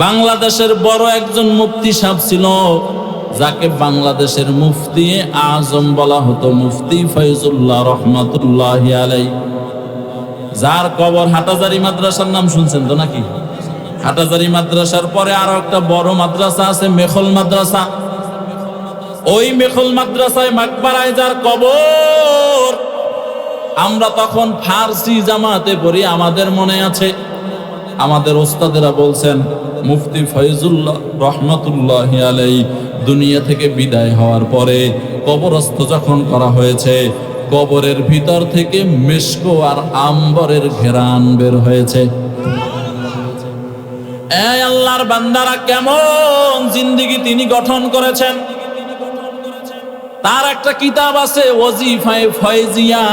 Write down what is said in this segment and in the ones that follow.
বাংলাদেশের বড় একজন মুফতি সাহেব ছিল, যাকে বাংলাদেশের মুফতি আজম বলা হতো, মুফতি ফয়জুল্লাহ রহমাতুল্লাহি আলাইহি, যার কবর হাটাজারি মাদ্রাসার নাম শুনছেন তো নাকি? হাটাজারি মাদ্রাসার পরে আরো একটা বড় মাদ্রাসা আছে, মেখল মাদ্রাসা। ওই মেখল মাদ্রাসায় মাকবারায় যার কবর, আমরা তখন ফার্সি জামাতে পড়ি, আমাদের মনে আছে। আমাদের ওস্তাদেরা বলছেন মুফতি ফয়জুল্লাহ রহমাতুল্লাহি আলাইহি দুনিয়া থেকে বিদায় হওয়ার পরে কবরস্থ যখন করা হয়েছে, কবরের ভিতর থেকে মিশকো আর আম্বরের ঘেরান বের হয়েছে। এই আল্লাহর বান্দারা, কেমন জিন্দেগি তিনি গঠন করেছেন। তার একটা কিতাব আছে ওয়াজিফায়ে ফয়জিয়া,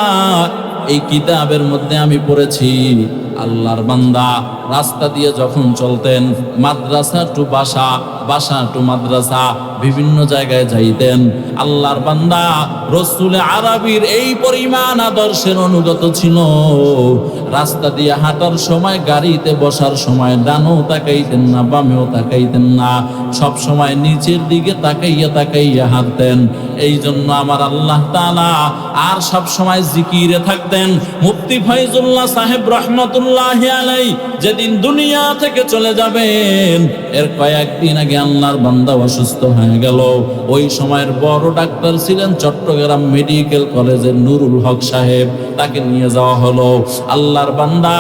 এই কিতাবের মধ্যে আমি পড়েছি আল্লাহর বান্দা রাস্তা দিয়ে যখন চলতেন, মাদ্রাসা টু বাসা, বাসা টু মাদ্রাসা, বিভিন্ন জায়গায় যাইতেন, আল্লাহর বান্দা রসুল আরবির এই পরিমাণ আদর্শের অনুগত ছিল। রাস্তা দিয়ে হাঁটার সময়, গাড়িতে বসার সময় ডানও তাকাইতেন না, বামেও তাকাইতেন না, সব সময় নিচের দিকে তাকাইয়া তাকাইয়া হাঁটতেন। এই জন্য আমার আল্লাহ তাআলা আর সব সময় জিকিরে থাকতেন। মুফতি ফয়জুল্লাহ সাহেব রহমাতুল্লাহি আলাইহি যেদিন দুনিয়া থেকে চলে যাবেন, এর কয়েকদিন আগে আল্লাহর বান্দা অসুস্থ হয়ে গেল। ওই সময়ের বড় ডাক্তার ছিলেন চট্টগ্রাম মেডিকেল কলেজের নুরুল হক সাহেব, তাকে নিয়ে যাওয়া হলো। আল্লাহর বান্দা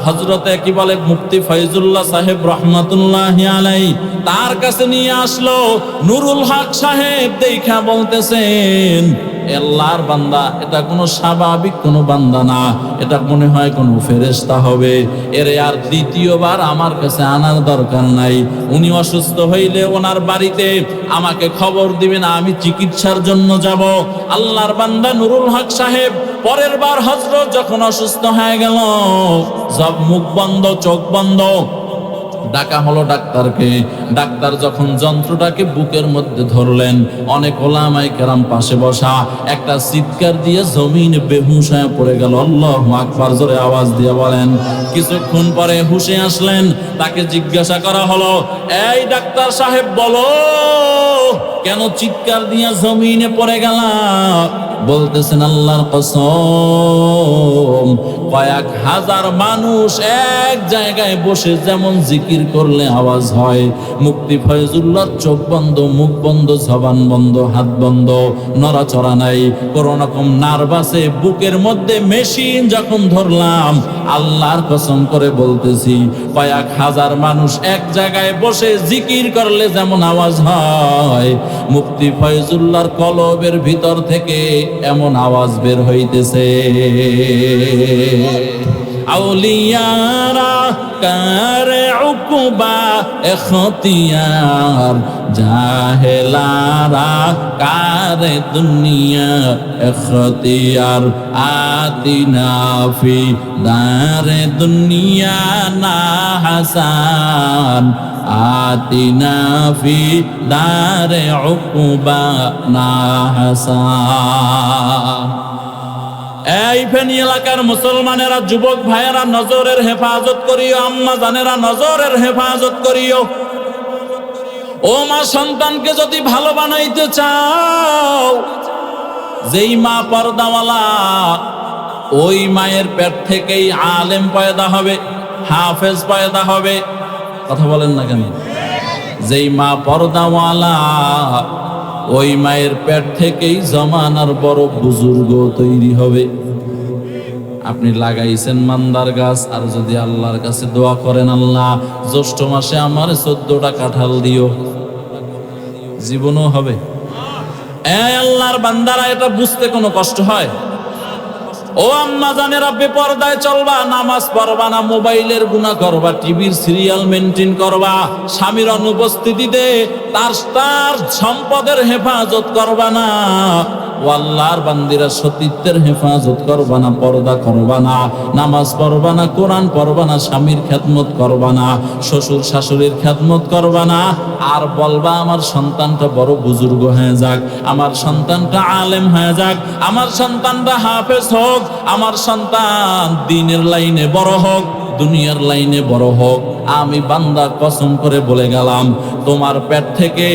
হযরতে কি বলে মুফতি ফয়জুল্লাহ সাহেব রহমাতুল্লাহি আলাইহি তার কাছে নিয়ে আসলো। নুরুল হক সাহেব দেখা বলতেছেন, আল্লাহর বান্দা এটা কোনো স্বাভাবিক কোনো বান্দা না, এটা মনে হয় কোনো ফেরেশতা হবে। এরে আর দ্বিতীয়বার আমার কাছে আনার দরকার নাই। উনি অসুস্থ হইলে ওনার বাড়িতে আমাকে খবর দিবেন, আমি চিকিৎসার জন্য যাব। আল্লাহর বান্দা নুরুল হক সাহেব পরের বার হযরত যখন অসুস্থ হয়ে গেল, সব মুখ বন্ধ, চোখ বন্ধ, ডাকা হলো ডাক্তারকে। ডাক্তার যখন যন্ত্রটাকে বুকের মধ্যে ধরলেন, অনেক ওলামায়ে কেরাম পাশে বসা, একটা চিৎকার দিয়ে জমিন বেহুশ হয়ে পড়ে গেল। আল্লাহু আকবার, জোরে আওয়াজ দিয়ে বলেন। কিছুক্ষণ পরে হুঁশে আসলেন, তাকে জিজ্ঞাসা করা হলো, এই ডাক্তার সাহেব বলো, কেন চিৎকার দিয়ে জমিনে পড়ে গেলা? বলতেছেন আল্লাহর কসম, কয়েক হাজার মানুষ এক জায়গায় বসে যেমন জিকির করলে আওয়াজ হয়, মুফতি ফয়জুল্লাহর চোখ বন্ধ, মুখ বন্ধ, জবান বন্ধ, হাত বন্ধ, নড়াচড়া নাই, কোনো রকম নার্ভাসে বুকের মধ্যে মেশিন যখন ধরলাম, আল্লাহর কসম করে বলতেছি, কয়েক হাজার মানুষ এক জায়গায় বসে জিকির করলে যেমন আওয়াজ হয়, মুফতি ফয়জুল্লাহর কলবের ভিতর থেকে এমন আওয়াজ বের হইতেছে। আউলিয়ারা কারে উকুবা এখতিয়ার, জাহেলারা কারে দুনিয়া এখতিয়ার, আতিনা ফি দারে দুনিয়া না হাসান, আতিনা ফি দারে উকুবা না হাসান। এই ফেনী এলাকার মুসলমানেরা, যুবক ভাইয়েরা, নজরের হেফাজত করিও, আম্মা জানেরা নজরের হেফাজত করিও। ও মা, সন্তানকে যদি ভালো বানাইতে চাও, যেই মা পর্দাওয়ালা, ওই মায়ের পেট থেকেই আলেম পয়দা হবে, হাফেজ পয়দা হবে। কথা বলেন না কেন? যেই মা পর্দাওয়ালা, ওই মায়ের পেট থেকেই জমানার বড় বুজুর্গ তৈরি হবে। আপনি লাগাইছেন মান্দার গাছ, আর যদি আল্লাহর কাছে দোয়া করেন, আল্লাহ জ্যৈষ্ঠ মাসে আমার 14টা কাঁঠাল দিও, জীবনও হবে। এই আল্লাহর বান্দারা, এটা বুঝতে কোনো কষ্ট হয়? ও আম্মা জানেরা, বেপরদায় চলবা, নামাজ পড়বা না, মোবাইলের গুনাহ করবা, টিভির সিরিয়াল মেনটেন করবা, স্বামীর অনুপস্থিতিতে তার সম্পদের হেফাজত করবা না, ও আল্লাহর বান্দিরা সতীত্বের হেফাজত করবা না, পর্দা করবা না, নামাজ পড়বা না, কোরআন পড়বা না, স্বামীর খেদমত করবা না, শ্বশুর শাশুড়ির খেদমত করবা না, আর বলবা আমার সন্তানটা বড় বুজুর্গ হয়ে যাক, আমার সন্তানটা আলেম হয়ে যাক, আমার সন্তানটা হাফেজ হোক, আমার সন্তান দ্বীনের লাইনে বড় হোক। দুনিয়ার লাইনে বড় হোক, আমি বান্দা কসম করে বলে গেলাম তোমার পেট থেকে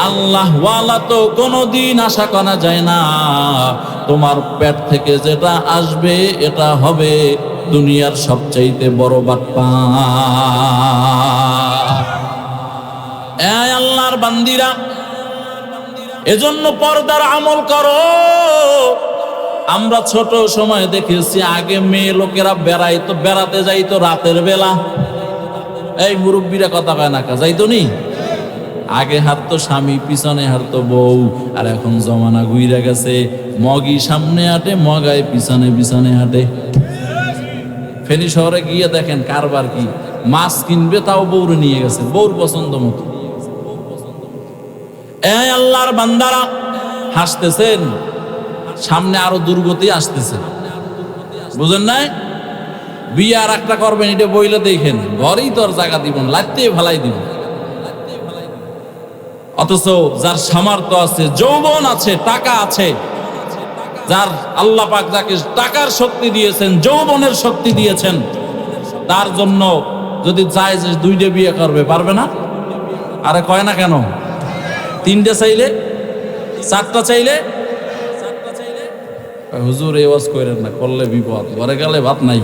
আল্লাহ ওয়ালা তো কোনোদিন আশা করা যায় না। তোমার পেট থেকে যেটা আসবে এটা হবে দুনিয়ার সবচাইতে বড় বাটপা। এই আল্লাহর বান্দিরা, এজন্য পর্দার আমল করো। আমরা ছোট সময় দেখেছি আগে মেয়ে লোকেরা বেড়াতে যাইতো রাতের বেলা। এই মুরব্বীরা কথা কয় না, যাইতো নি? আগে হাঁটতো স্বামী, পিছনে হাঁটতো বউ। আর এখন জমানা ঘুরে গেছে, মগই সামনে হাঁটে, মগাই পিছনে পিছনে হাঁটে। ফেনী শহরে গিয়ে দেখেন কারবার কি, মাছ কিনবে তাও বউরে নিয়ে গেছে, বউর পছন্দ মতো। এই আল্লাহর বান্দারা, হাসতেছেন, সামনে আরো দুর্গতি আসতেছে, বুঝেন নাই? বিয়ে আর একটা করবেন, এটা বইলে দেখেন, ঘরেই তো আর জায়গা দিবেন, লাইতে ফেলাই দিবেন। অথচ যার সামর্থ্য আছে, যৌবন আছে, টাকা আছে, যার আল্লাহ পাক যাকে টাকার শক্তি দিয়েছেন, যৌবনের শক্তি দিয়েছেন, তার জন্য যদি চায় যে দুইটা বিয়ে করবে, পারবে না? আরে কয় না কেন? তিনটে চাইলে, চারটা চাইলে। হুজুর এই ওয়াজ করেন না, করলে বিপদ, ঘরে গেলে ভাত নাই।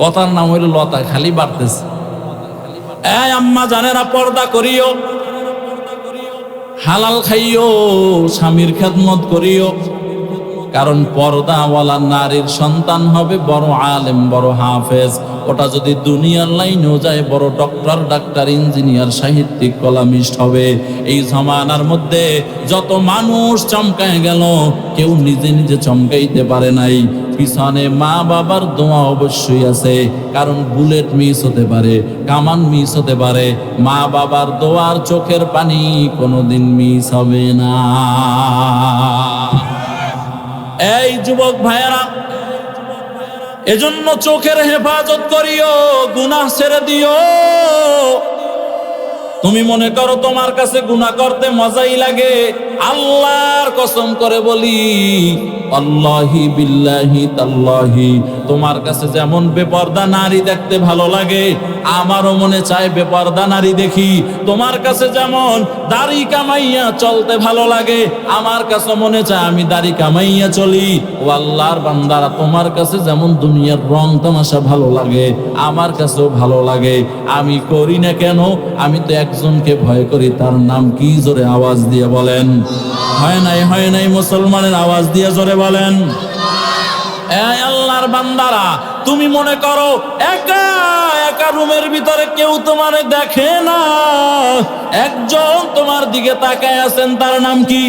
কথার নাম হইল লতা, খালি বাড়তেছে। এই আম্মা জানেরা, পর্দা করিও, হালাল খাইও, স্বামীর খেদমত করিও। কারণ পর্দাওয়ালা নারীর সন্তান হবে বড় আলেম, বড় হাফেজ। ওটা যদি দুনিয়ার লাইনেও যায়, বড় ডক্টর, ডাক্তার, ইঞ্জিনিয়ার, সাহিত্যিক, কলামিস্ট হবে। এই জমানার মধ্যে যত মানুষ চমকায় গেল, কেউ নিজে নিজে চমকাইতে পারে নাই। পিছনে মা বাবার দোয়া অবশ্যই আছে, কারণ বুলেট মিস হতে পারে, কামান মিস হতে পারে, মা বাবার দোয়ার চোখের পানি কোনোদিন মিস হবে না। এই যুবক ভাইয়েরা, এজন্য চোখের হেফাজত করিও, গুনাহ ছেড়ে দিও। তুমি মনে করো তোমার কাছে গুনাহ করতে মজাই লাগে, আল্লাহর কসম করে বলি, আল্লাহি বিল্লাহি তাল্লাহি, তোমার কাছে যেমন বেপরদা নারী দেখতে ভালো লাগে, আমারও মনে চায় বেপরদা নারী দেখি। তোমার কাছে যেমন দাড়ি কামাইয়া চলতে ভালো লাগে, আমার কাছে মনে চায় আমি দাড়ি কামাইয়া চলি। ও আল্লাহর বান্দারা, তোমার কাছে যেমন দুনিয়ার রং তামাশা ভালো লাগে, আমার কাছেও ভালো লাগে। আমি করি না কেন? আমি তো একজনকে ভয় করি, তার নাম কি? জোরে আওয়াজ দিয়ে বলেন। হয় নাই, হয় নাই, মুসলমানের আওয়াজ দিয়ে জোরে বলেন। এই আল্লাহর বান্দারা, তুমি মনে করো একা একা রুমের ভিতরে কেউ তোমারে দেখে না, একজন তোমার দিকে তাকায় আছেন, তার নাম কি?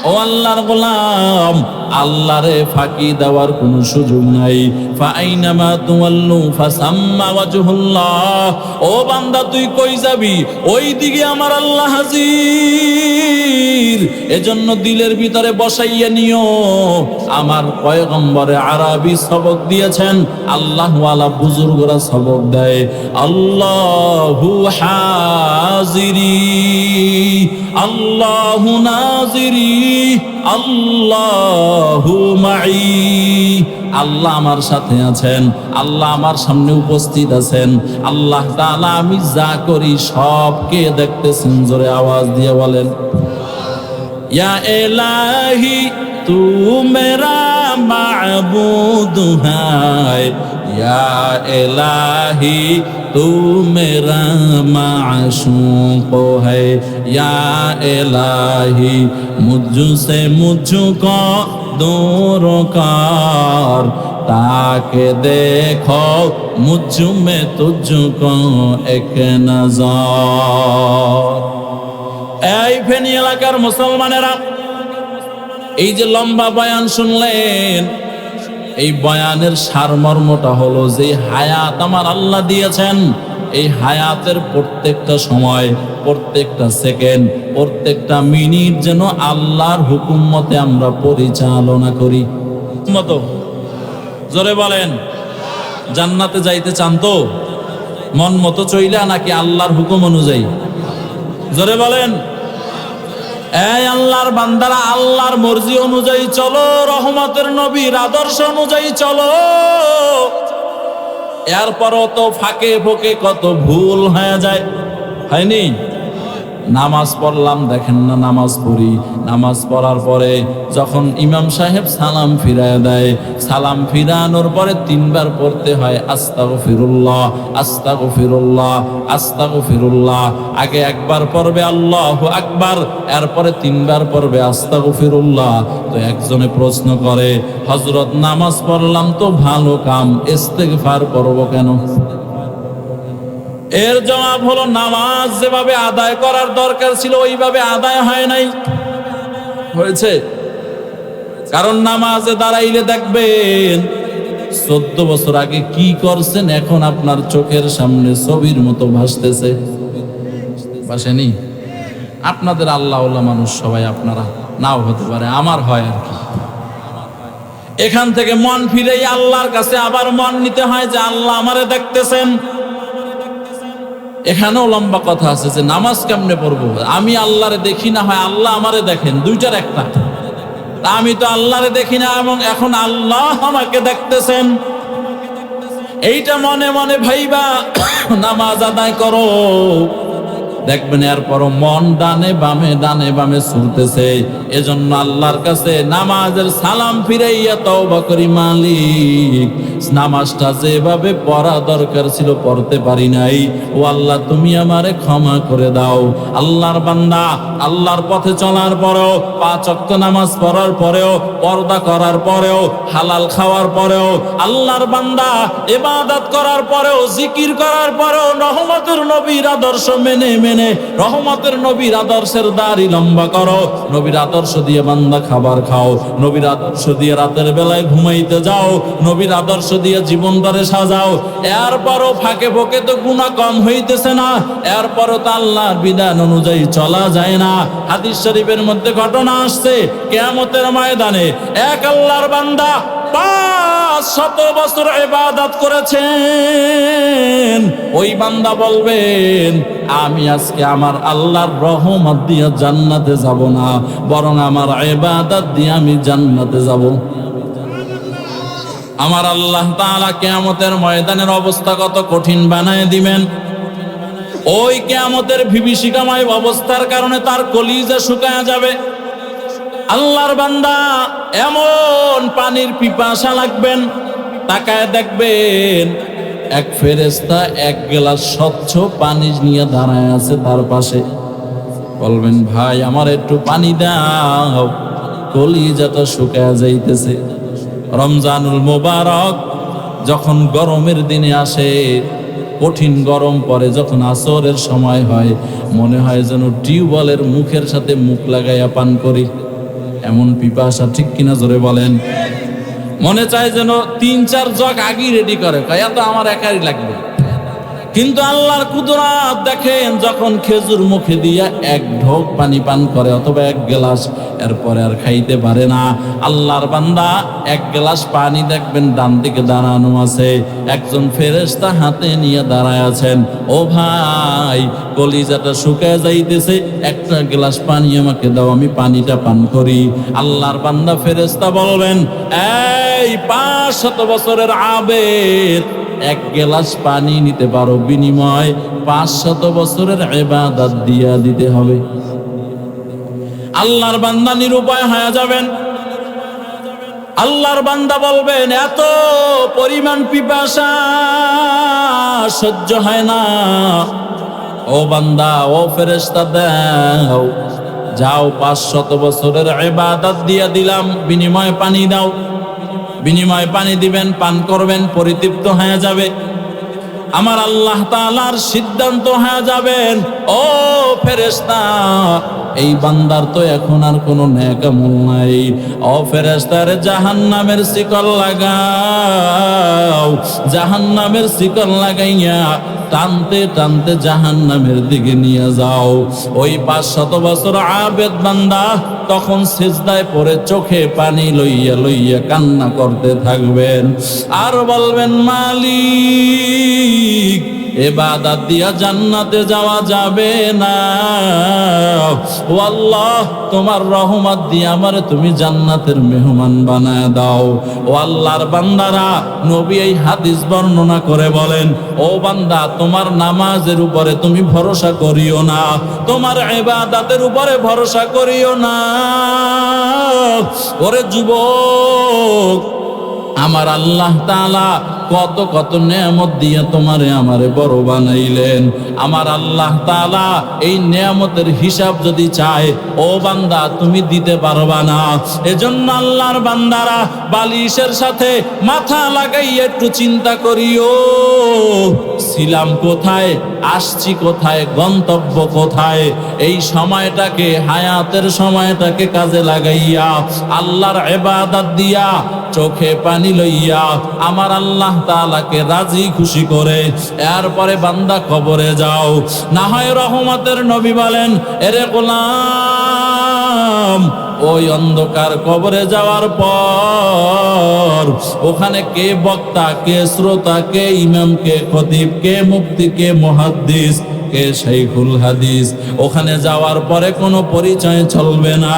ও আল্লাহর গোলাম, আল্লাহরে ফাঁকি দেওয়ার কোনো সুযোগ নাই। ফাইনামা তুওয়াল্লু ফাসাম্মা ওয়াজহুল্লাহ। ও বান্দা, তুই কই যাবি, ওই দিকে আমার আল্লাহ হাজির। এজন্য দিলের ভিতরে বসাইয়া নিও। আমার পয়গম্বরে আরবি সবক দিয়েছেন, আল্লাহওয়ালা বুজুর্গরা সবক দেয়, আল্লাহু হাজিরি, আল্লাহু নাজিরি, আল্লাহু মাই। আল্লাহ আমার সাথে আছেন, আল্লাহ আমার সামনে উপস্থিত আছেন, আল্লাহ তাআলা আমি যা করি সবকে দেখতেছেন। জোরে আওয়াজ দিয়ে বলেন, ইয়া ইলাহি তু মেরা মাবুদ হায়, ইয়া ইলাহি तू मेरा माशूक है, या इलाही मुझसे मुझको दूर कर, ताके देखो मुझ में तुझको एक नजर। এই ফেনী এলাকার মুসলমানেরা, এই যে লম্বা বয়ান শুনলেন, এই বয়ানের সারমর্মটা হলো যে হায়াত আমার আল্লাহ দিয়েছেন, এই হায়াতের প্রত্যেকটা সময়, প্রত্যেকটা সেকেন্ড, প্রত্যেকটা মিনিট যেন আল্লাহর হুকুম মতে আমরা পরিচালনা করি। মতো জোরে বলেন, জান্নাতে যাইতে চান তো? মন মতো চইলা নাকি আল্লাহর হুকুম অনুযায়ী? জোরে বলেন। এই আল্লাহর বান্দারা, আল্লাহর মর্জি অনুযায়ী চলো, রহমতের নবীর আদর্শ অনুযায়ী চলো। এরপরও তো ফাঁকে ফোকে কত ভুল হয়ে যায়, হয়নি? নামাজ পড়লাম, দেখেন না নামাজ পড়ি, নামাজ পড়ার পরে যখন ইমাম সাহেব সালাম ফিরায় দেয়, সালাম ফিরানোর পরে 3 বার পড়তে হয় আস্তাগফিরুল্লাহ, আস্তাগফিরুল্লাহ, আস্তাগফিরুল্লাহ। আগে একবার পড়বে আল্লাহু আকবার, এরপরে 3 বার পড়বে আস্তাগফিরুল্লাহ। তো একজনে প্রশ্ন করে, হযরত নামাজ পড়লাম তো ভালো কাম, ইস্তেগফার পড়ব কেন? এর জবাব হলো, নামাজ যেভাবে আদায় করার দরকার ছিল ওইভাবে আদায় হয় নাই, হয়েছে। কারণ নামাজে দাঁড়াইলে দেখবেন 14 বছর আগে কি করছেন এখন আপনার চোখের সামনে ছবির মতো ভাসতেছে, ভাসেনি? আপনাদের আল্লাহওয়ালা মানুষ সবাই, আপনারা নাও হতে পারে, আমার হয় আর কি। এখান থেকে মন ফিরেই আল্লাহর কাছে আবার মন নিতে হয় যে আল্লাহ আমারে দেখতেছেন। এখানেও লম্বা কথা আছে যে নামাজ কেমনে পড়বো, আমি আল্লাহরে দেখি না, হয় আল্লাহ আমারে দেখেন, দুইটার একটা। আমি তো আল্লাহরে দেখি না এবং এখন আল্লাহ আমাকে দেখতেছেন, এইটা মনে মনে ভাইবা নামাজ আদায় করো। দেখবেন এরপরও মন ডানে বামে ডানে বামে ছুটতেছে। এজন্য আল্লাহর কাছে নামাজের সালাম ফিরাইয়া তওবা করি, মালিক নামাজটা যেভাবে পড়া দরকার ছিল পড়তে পারি নাই, ও আল্লাহ তুমি আমারে ক্ষমা করে দাও। আল্লাহর বান্দা আল্লাহর পথে চলার পরেও, 5 ওয়াক্ত নামাজ পড়ার পরেও, পর্দা করার পরেও, হালাল খাওয়ার পরেও, আল্লাহর বান্দা ইবাদত করার পরেও, জিকির করার পরেও রহমতের নবীর আদর্শ মেনে মেনে রহমতের নবীর আদর্শের দাড়ি লম্বা করো, নবীর আদর্শ দিয়ে বান্দা খাবার খাও, নবীর আদর্শ দিয়ে রাতের বেলায় ঘুমাইতে যাও, নবীর আদর্শ দিয়ে জীবনটারে সাজাও। এরপরও ফাঁকে ফোকে তো গুনাহ কম হইতেছে না, এরপরও তো আল্লাহর বিধান অনুযায়ী চলা যায় না। হাদিস শরীফের মধ্যে ঘটনা আসছে, কিয়ামতের ময়দানে এক আল্লাহর বান্দা 500 বছর ইবাদত করেছেন, ওই বান্দা বলবেন আমি আজকে আমার আল্লাহর রহমত দিয়ে জান্নাতে যাব না, বরং আমার ইবাদত দিয়ে আমি জান্নাতে যাব। আমার আল্লাহ তাআলা কিয়ামতের ময়দানের অবস্থা কত কঠিন বানায় দিবেন। ওই কিয়ামতের বিভীষিকাময় অবস্থার কারণে তার কলিজা শুকায় যাবে। আল্লাহর বান্দা এমন পানির পিপাসা লাগবেন, তাকায় দেখবেন এক ফেরেশতা 1 গ্লাস স্বচ্ছ পানি নিয়ে দাঁড়ায় আছে তার পাশে। বলবেন ভাই আমার একটু পানি দাও, কলিজাটা শুকায় যাইতেছে। রমজানুল মোবারক যখন গরমের দিনে আসে, কঠিন গরম পড়ে, যখন আসরের সময় হয়, মনে হয় যেন টিউবওয়েলের মুখের সাথে মুখ লাগাইয়া পান করি, এমন পিপাসা, ঠিক কিনা জোরে বলেন? মনে চায় যেন 3-4 জগ আগেই রেডি করে, কয়া তো আমার একারই লাগবে। কিন্তু আল্লাহর কুদরত দেখেন, যখন খেজুর মুখে দিয়া 1 ঢোক পানি পান করে অথবা 1 গ্লাস, এরপরে আর খাইতে পারে না। আল্লাহর বান্দা 1 গ্লাস পানি দেখবেন ডান দিকে দাঁড়ানো আছে, একজন ফেরেশতা হাতে নিয়ে দাঁড়ায় আছেন। ও ভাই কলিজাটা শুকায় যাইতেছে, 1 গ্লাস পানি আমাকে দাও, আমি পানিটা পান করি। আল্লাহর বান্দা ফেরেশতা বলবেন, এই 500 বছরের আবেদ 1 গ্লাস পানি নিতে পারো, বিনিময় 500 বছরের ইবাদত দিয়া দিতে হবে। আল্লাহর বান্দা নিরুপায় হয়ে যাবেন। আল্লাহর বান্দা বলবেন এত পরিমাণ পিপাসা সহ্য হয় না, ও বান্দা ও ফেরেশতা দাও, যাও 500 বছরের ইবাদত দিয়া দিলাম, বিনিময় পানি দাও। বিনিময় পানি দিবেন, পান করবেন, পরিতৃপ্ত হয়ে যাবে। আমার আল্লাহ তাআলার সিদ্ধান্ত হয়ে যাবেন, ও ফেরেশতা এই বান্দার তো এখন আর কোনো নেক আমল নাই, ও ফেরেশতার জাহান্নামের শিকল লাগাও, জাহান্নামের শিকল লাগাইয়া টানতে টানতে জাহান্নামের দিকে নিয়ে যাও। ওই 500 বছর আবেদ বান্দা তখন সিজদায় পড়ে চোখে পানি লইয়া লইয়া কান্না করতে থাকবেন আর বলবেন, মালিক ইবাদত দিয়া জান্নাতে যাওয়া যাবে না। ও আল্লাহ, তোমার রহমত দিয়ে আমারে তুমি জান্নাতের মেহমান বানায় দাও। ও আল্লাহর বান্দারা, নবী এই হাদিস বর্ণনা করে বলেন, ও বান্দা, তোমার নামাজের উপরে তুমি ভরসা করিও না, তোমার ইবাদতের উপরে ভরসা করিও না। ওরে যুবক, আমার আল্লাহ তাআলা কত কত নেয়ামত দিয়ে তোমারে আমারে বড় বানাইলেন। আমার আল্লাহ তাআলা এই নেয়ামতের হিসাব যদি চায়, ও বান্দা, তুমি দিতে পারবা না। এজন্য আল্লাহর বান্দারা বালিশের সাথে মাথা লাগাইয়া একটু চিন্তা করিও, ছিলাম কোথায়, আসছি কোথায়, গন্তব্য কোথায়। এই সময়টাকে, হায়াতের সময়টাকে কাজে লাগাইয়া আল্লাহর ইবাদত দিয়া, চোখে পানি লইয়া আমার আল্লাহ তাআলাকে রাজি খুশি করে এরপরে বান্দা কবরে যাও। না হয় রহমতের নবী বলেন, এরে গোলাম, ওই অন্ধকার কবরে যাওয়ার পর ওখানে কে বক্তা, কে শ্রোতা, কে ইমাম, কে খতিব, কে মুফতি, কে মুহাদ্দিস, কে শাইখুল হাদিস, ওখানে যাওয়ার পরে কোনো পরিচয় চলবে না।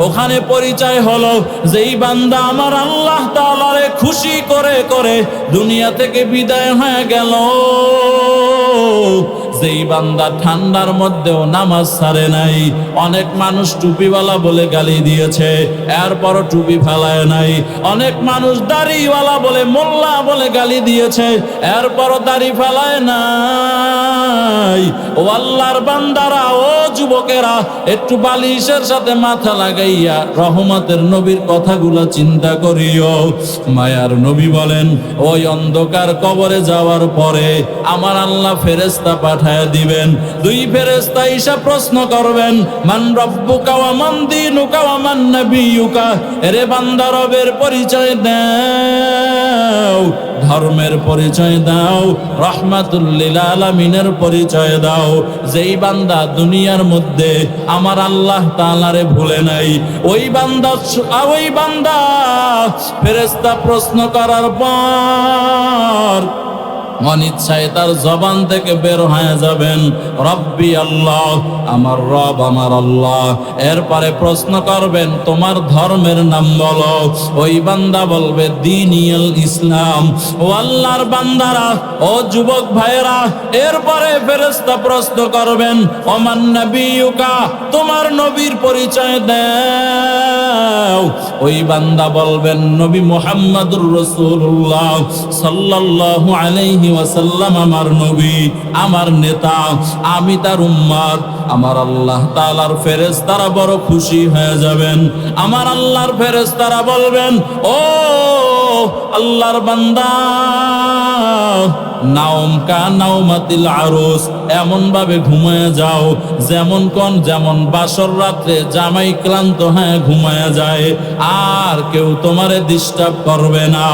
ওখানে পরিচয় হলো যেই বান্দা আমার আল্লাহ তাআলারে খুশি করে করে দুনিয়া থেকে বিদায় হয়ে গেল, যেই বান্দা ঠান্ডার মধ্যেও নামাজ ছাড়ে নাই। অনেক মানুষ টুপিওয়ালা বলে গালি দিয়েছে, এরপরও টুপি ফেলায় নাই। অনেক মানুষ দাড়িওয়ালা বলে, মোল্লা বলে গালি দিয়েছে, এরপরও দাড়ি ফেলায় নাই। ও আল্লাহর বান্দারা, ও যুবকেরা, একটু বালিশের সাথে মাথা লাগাইয়া রহমতের নবীর কথাগুলো চিন্তা করিও। মায়ার নবী বলেন, ওই অন্ধকার কবরে যাওয়ার পরে আমার আল্লাহ ফেরেশতা পাঠায় দিবেন। দুই ফেরেশতা এসে প্রশ্ন করবেন, মান রব্বুকা ওয়া মান দীনুকা ওয়া মান নাবিয়ুকা। এরে বান্দা, রবের পরিচয় দাও, ধর্মের পরিচয় দাও, রাহমাতুল লিল আলামিনের পরিচয় দাও। যেই বান্দা দুনিয়ার মধ্যে আমার আল্লাহ তাআলারে ভুলে নাই, ওই বান্দা ফেরেশতা প্রশ্ন করার পর অনিচ্ছায় তার জবান থেকে বের হয়ে যাবেন, রব্বি আল্লাহ, আমার রব আমার আল্লাহ। এরপরে প্রশ্ন করবেন, তোমার ধর্মের নাম বলো। ওই বান্দা বলবে দীনিয়াল ইসলাম। ও আল্লাহর বান্দারা, ও যুবক ভাইরা, এরপরে ফেরেশতা প্রশ্ন করবেন, ওমান নাবিয়ুকা, তোমার নবীর পরিচয় দাও। ওই বান্দা বলবেন, নবী মুহাম্মদুর রাসূলুল্লাহ সাল্লাল্লাহু আলাইহি ওয়াসাল্লাম আমার নবী, আমার নেতা, আমি তার উম্মত। আমার আল্লাহ তাআলার ফেরেশতারা বড় খুশি হয়ে যাবেন। আমার আল্লাহর ফেরেশতারা বলবেন, ও আল্লাহর বান্দা, নাওম কা নাওমাতিল আরুস, এমন ভাবে ঘুমায় যাও যেমন বাসর রাত্রে জামাই ক্লান্ত হয়ে ঘুমায় যায়, আর কেউ তোমারে ডিস্টার্ব করবে না।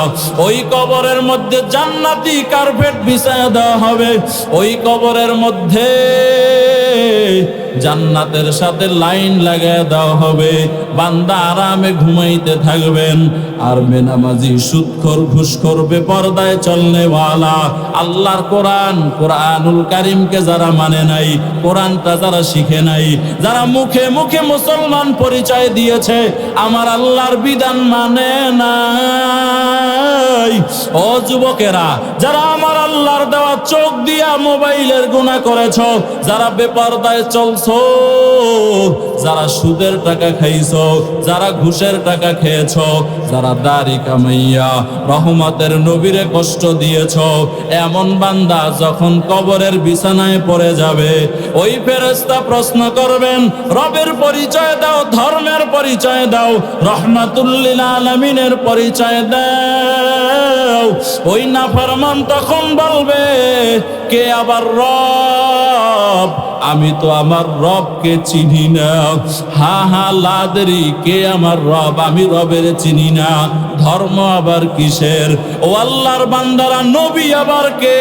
ওই কবরের মধ্যে জান্নাতি কার্পেট বিছায়া দেওয়া হবে, ওই কবরের মধ্যে জান্নাতের সাথে লাইন লাগায় দেওয়া হবে। বান্দা আরামে ঘুমাইতে থাকবেন। আর বেনামাজি, সুদখোর, ঘুষখোর, বেপরদায় চলনেওয়ালা, আল্লাহর কোরআনুল কারীমকে যারা মানে নাই, কোরআনটা যারা শিখে নাই, যারা মুখে মুখে মুসলমান পরিচয় দিয়েছে, আমার আল্লাহর বিধান মানে নাই। ও যুবকেরা, যারা আমার আল্লাহর দেওয়া চোখ দিয়া মোবাইলের গুনাহ করেছো, যারা বেপরদায় চলছো, যারা সুদের টাকা খাইছো, যারা ঘুষের টাকা খেয়েছো, যারা দাড়ি কামাইয়া রহমতের নবীরে কষ্ট দিয়েছো, এমন বান্দা যখন কবরের বিছানায় পড়ে যাবে, ওই ফেরেশতা প্রশ্ন করবেন, রবের পরিচয় দাও, ধর্মের পরিচয় দাও, রাহমাতুল লিল আলামিনের পরিচয় দাও। ওই নাফরমান তখন বলবে, কে আবার রব? আমি তো আমার রবকে চিনি না। হা হা লাদরি, কে আমার রব? আমি রবের চিনি না। ধর্ম আবার কিসের? ও আল্লাহর বান্দারা, নবী আবার কে?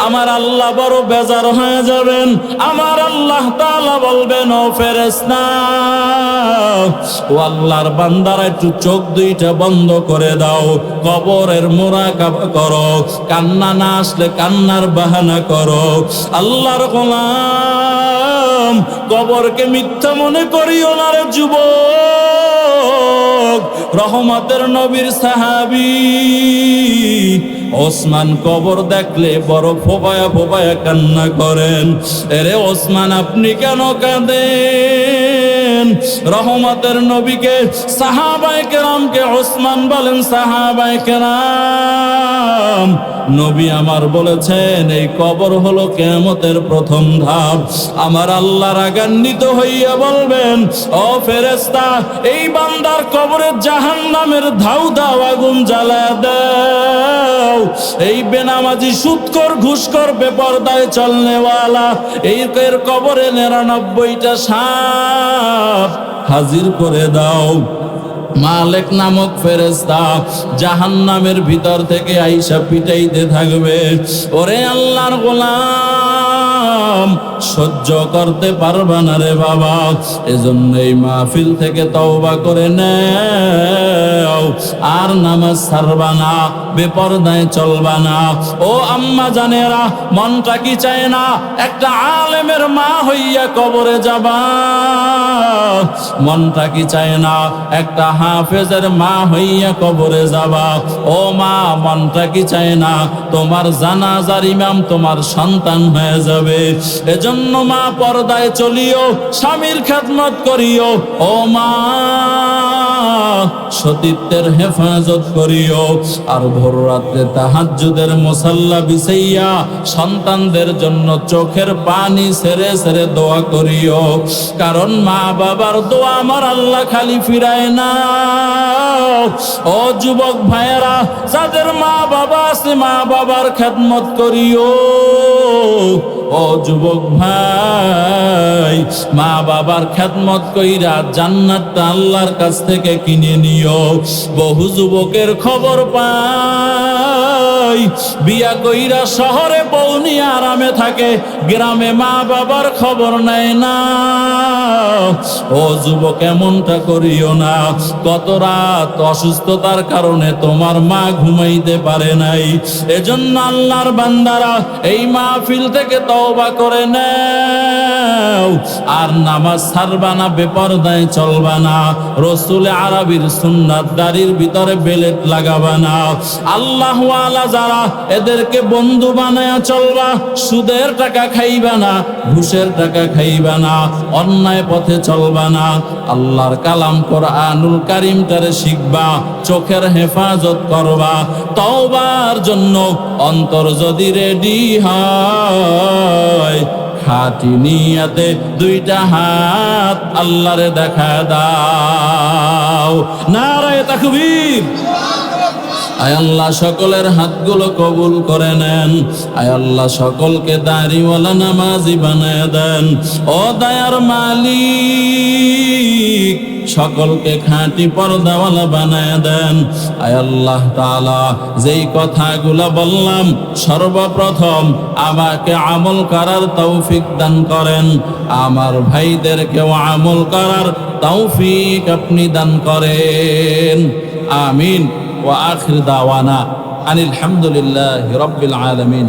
আমার আল্লাহ বড় বেজার হয়ে যাবেন। আমার আল্লাহ তাআলা বলবেন, ও ফেরেশতা, ও আল্লাহর বান্দারা একটু চোখ দুইটা বন্ধ করে দাও, কবরের মুরাকাবা করো, কান্না না আসলে কান্নার বাহানা করো। আল্লাহর গোলাম, কবরকে মিথ্যা মনে করিও না রে যুবক। রহমতের নবীর সাহাবী ওসমান কবর দেখলে বড় ফোবায়া ফোবায়া কান্না করেন। এরে ওসমান, আপনি কেন কাঁদেন? রহমতের নবীকে, সাহাবায়ে কেরামকে ওসমান বলেন, সাহাবায়ে কেরাম, নবী আমার বলেছেন এই কবর হলো কিয়ামতের প্রথম ধাপ। আমার আল্লাহ রাগান্বিত হইয়া বলবেন, ও ফেরেশতা, এই বান্দার কবরে জাহান্নামের ধাউ দাও আগুন জ্বালায়া দাও। এই বেনামাজি, সুদখোর, ঘুষখোর, বেপরদায় চলনেওয়ালা এর কবরে 99টা সাপ হাজির করে দাও। মালিক নামক ফেরেশতা জাহান্নামের ভিতর থেকে আইসা পিটাইতে থাকবে। ওরে আল্লাহর গোলাম, সহ্য করতে পারবা না রে বাবা, এজন্য এই মাহফিল থেকে তওবা করে নাও, আর নামাজ ছাড়বা না, বেপরদায় চলবা না। ও আম্মা জানেরা, মনটা কি চায় না একটা আলেমের মা হইয়া কবরে যাবা? মনটা কি চায় না একটা হাফেজের মা হইয়া কবরে যাবা? ও মা, মনটা কি চায় না তোমার জানাজার ইমাম তোমার সন্তান হয়ে যাবে? এজন্য মা, পর্দায় চলিও, স্বামীর খেদমত করিও। ও মা, সতীত্বের হেফাজত করিও। আর ভোর রাতে তাহাজ্জুদের মুসাল্লা বিছাইয়া সন্তানদের জন্য চোখের পানি ছেড়ে ছেড়ে দোয়া করিও। কারণ মা বাবার দোয়া আমার আল্লাহ খালি ফিরায় না। ও যুবক ভাইয়েরা, যাদের মা বাবা আছে, মা বাবার খেদমত করিও। ও যুবক ভাই, মা বাবার খেদমত কইরা জান্নাতটা আল্লাহর কাছ থেকে কিনে নিও। বহু যুবকের খবর পাই, বিয়া কইরা শহরে বউ নিয়ে আরামে থাকে, গ্রামে মা বাবার খবর নেয় না। ও যুবক, এমনটা করিও না। কত রাত অসুস্থতার কারণে তোমার মা ঘুমাইতে পারে নাই। এজন্য আল্লাহর বান্দারা, এই মাহফিল থেকে তওবা করে নাও, আর নামাজ ছাড়বা না, বেপরদায় চলবা না, রসুল আরবির সুন্নাত দাড়ির ভিতরে বেলেট লাগাবা না। আল্লাহ ওয়ালা যারা, এদেরকে বন্ধু বানায়া চলবা। সুদের টাকা খাইবা না, ঘুষের টাকা খাইবা না, অন্যায় পথে চলবা না। আল্লাহর কালাম কোরআনুল কারীমটারে শিখবা, চোখের হেফাজত করবা। তওবার জন্য অন্তর যদি রেডি হয়, খাঁটি নিয়াতে দুইটা হাত আল্লাহরে দেখা দাও। নারায়ে তাকবীর। আয় আল্লাহ, সকলের হাতগুলো কবুল করে নেন। আয় আল্লাহ, সকলকে দাড়িওয়ালা নামাজি বানায় দেন। ও দয়ার মালিক, সকলকে খাঁটি পর্দাওয়ালা বানায় দেন। আয় আল্লাহ তাআলা, যেই কথাগুলো বললাম সর্বপ্রথম আমাকে আমল করার তৌফিক দান করেন, আমার ভাইদেরকেও আমল করার তৌফিক আপনি দান করেন। আমিন। ওয়া আখির দাওয়ানা আনিল হামদুলিল্লাহি রাব্বিল আলামিন।